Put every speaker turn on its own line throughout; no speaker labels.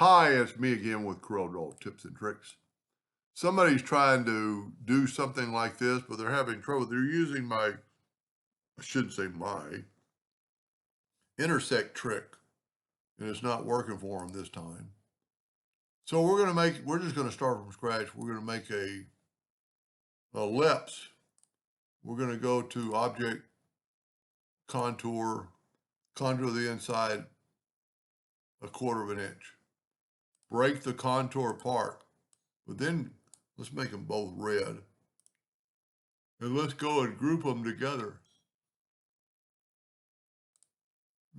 Hi, it's me again with Corel tips and tricks. Somebody's trying to do something like this, but they're having trouble. They're using I shouldn't say my, Intersect trick, and it's not working for them this time. So we're just going to start from scratch. We're going to make a ellipse. We're going to go to Object, Contour, contour the inside 1/4 of an inch. Break the contour apart, but then let's make them both red. And let's go and group them together.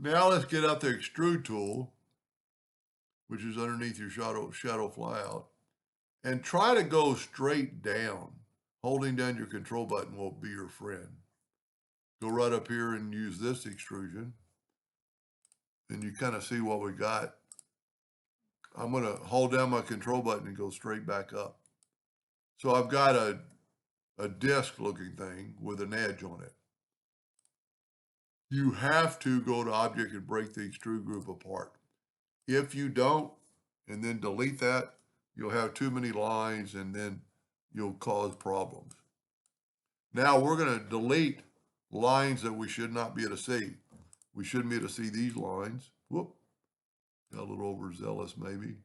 Now let's get out the extrude tool, which is underneath your shadow flyout, and try to go straight down. Holding down your control button will be your friend. Go right up here and use this extrusion. And you kind of see what we got. I'm going to hold down my control button and go straight back up. So I've got a disc looking thing with an edge on it. You have to go to Object and break the extrude group apart. If you don't, and then delete that, you'll have too many lines and then you'll cause problems. Now we're going to delete lines that we should not be able to see. We shouldn't be able to see these lines. Whoop, got a little overzealous maybe.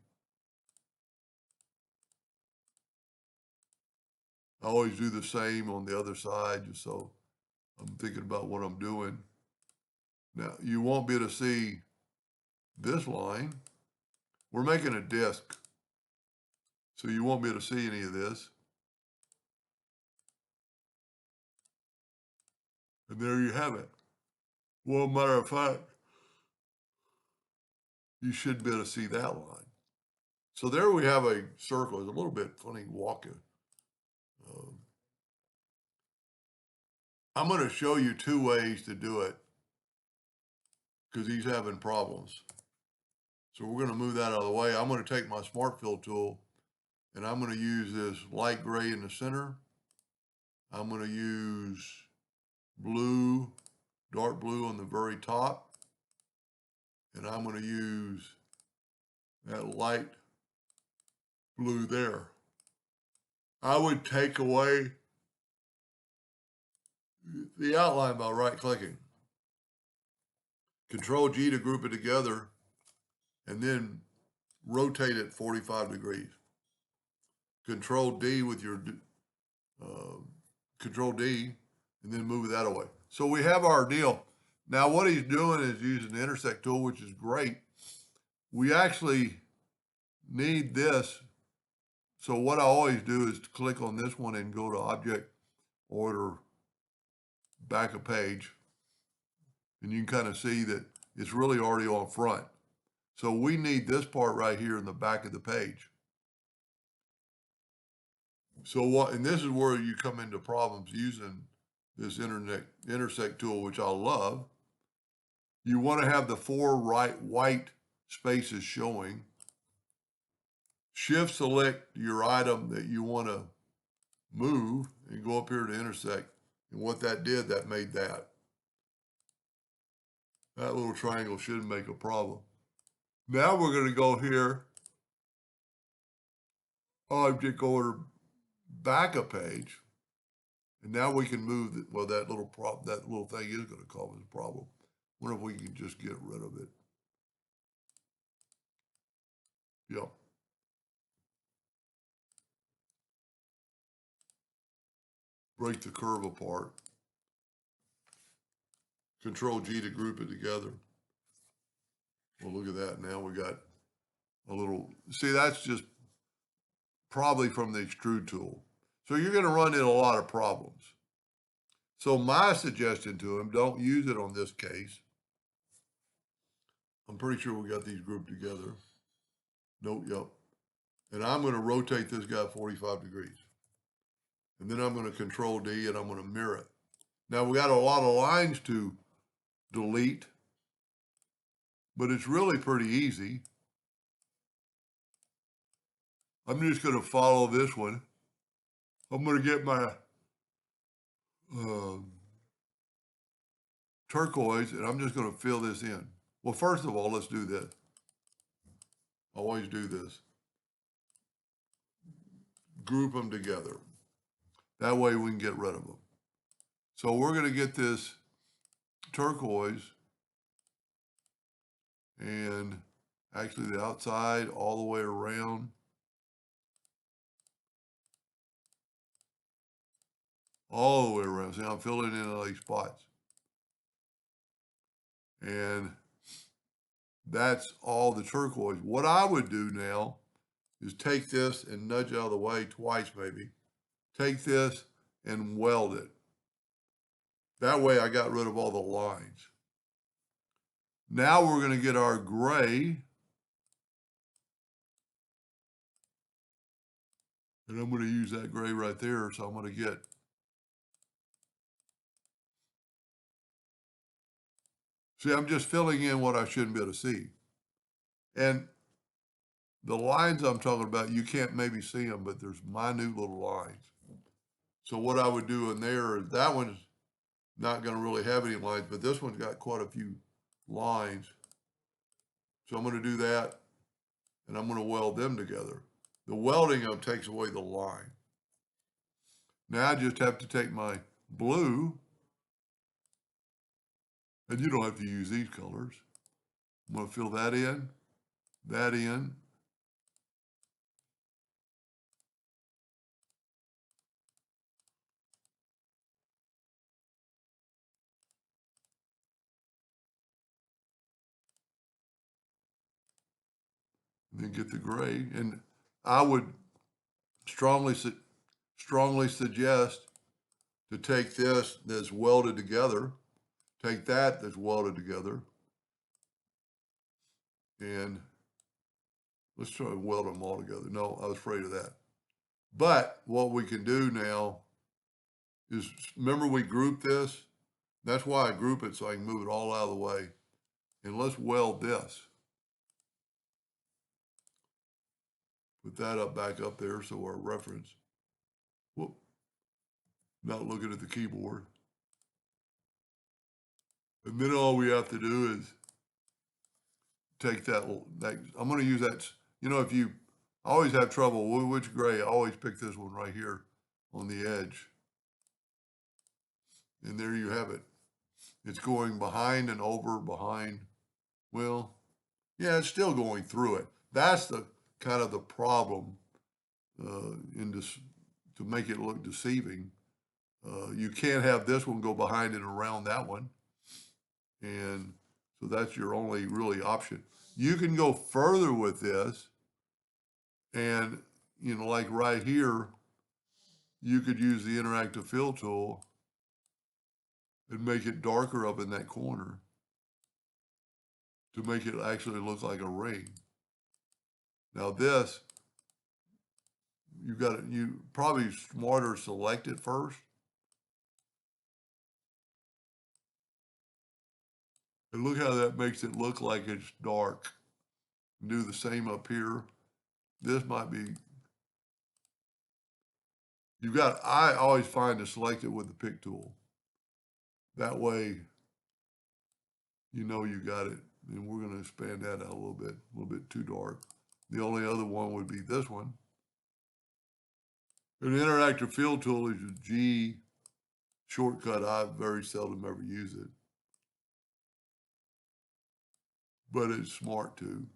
I always do the same on the other side just so I'm thinking about what I'm doing. Now you won't be able to see this line. We're making a disc, so you won't be able to see any of this. And there you have it. Well, matter of fact, you should be able to see that line. So there we have a circle. It's a little bit funny walking. I'm going to show you 2 ways to do it because he's having problems. So we're going to move that out of the way. I'm going to take my Smart Fill tool and I'm going to use this light gray in the center. I'm going to use blue, dark blue on the very top. And I'm going to use that light blue there. I would take away the outline by right-clicking. Control G to group it together, and then rotate it 45 degrees. Control D with your Control D, and then move that away. So we have our deal. Now what he's doing is using the Intersect tool, which is great. We actually need this. So what I always do is click on this one and go to Object, Order, Back a Page. And you can kind of see that it's really already on front. So we need this part right here in the back of the page. So and this is where you come into problems using this Intersect tool, which I love. You want to have the 4 white spaces showing. Shift select your item that you want to move and go up here to Intersect. And what that did, that made that. That little triangle shouldn't make a problem. Now we're going to go here, Object Order, Back a Page, and now we can move that little thing is going to cause us a problem. What if we can just get rid of it? Yep. Break the curve apart. Control G to group it together. Well, look at that. Now we got a little, see, that's just probably from the extrude tool. So you're going to run into a lot of problems. So my suggestion to him, don't use it on this case. I'm pretty sure we got these grouped together. Nope, yep. And I'm going to rotate this guy 45 degrees. And then I'm going to Control D and I'm going to mirror it. Now we got a lot of lines to delete, but it's really pretty easy. I'm just going to follow this one. I'm going to get my turquoise and I'm just going to fill this in. Well, first of all, let's do this. Always do this. Group them together. That way we can get rid of them. So we're going to get this turquoise and actually the outside all the way around. All the way around. See, I'm filling in all these spots. And that's all the turquoise. What I would do now is take this and nudge out of the way twice maybe. Take this and weld it. That way I got rid of all the lines. Now we're going to get our gray. And I'm going to use that gray right there. So I'm going to get see, I'm just filling in what I shouldn't be able to see. And the lines I'm talking about, you can't maybe see them, but there's minute little lines. So what I would do in there is that one's not going to really have any lines, but this one's got quite a few lines. So I'm going to do that, and I'm going to weld them together. The welding of them takes away the line. Now I just have to take my blue, and you don't have to use these colors. I'm going to fill that in, and then get the gray. And I would strongly suggest to take this that's welded together, take that that's welded together, and let's try to weld them all together. No, I was afraid of that. But what we can do now is, remember we grouped this? That's why I group it so I can move it all out of the way. And let's weld this. Put that up back up there so our reference. Whoop. Not looking at the keyboard. And then all we have to do is take that, I'm going to use that, you know, if you always have trouble with which gray, I always pick this one right here on the edge. And there you have it. It's going behind and over, behind. Well, yeah, it's still going through it. That's the kind of the problem in this, to make it look deceiving. You can't have this one go behind and around that one. And so that's your only really option. You can go further with this and, you know, like right here, you could use the interactive fill tool and make it darker up in that corner to make it actually look like a ring. Now this, you probably smarter select it first. And look how that makes it look like it's dark. Do the same up here. This might be, I always find to select it with the pick tool. That way, you know you got it. And we're going to expand that out a little bit too dark. The only other one would be this one. An interactive fill tool is a G shortcut. I very seldom ever use it. But it's smart too.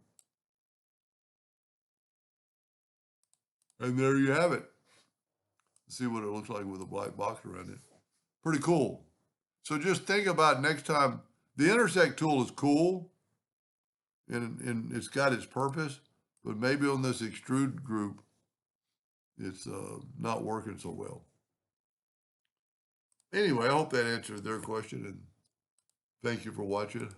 And there you have it. See what it looks like with a black box around it. Pretty cool. So just think about next time. The Intersect tool is cool and it's got its purpose, but maybe on this extrude group, it's not working so well. Anyway, I hope that answered their question, and thank you for watching.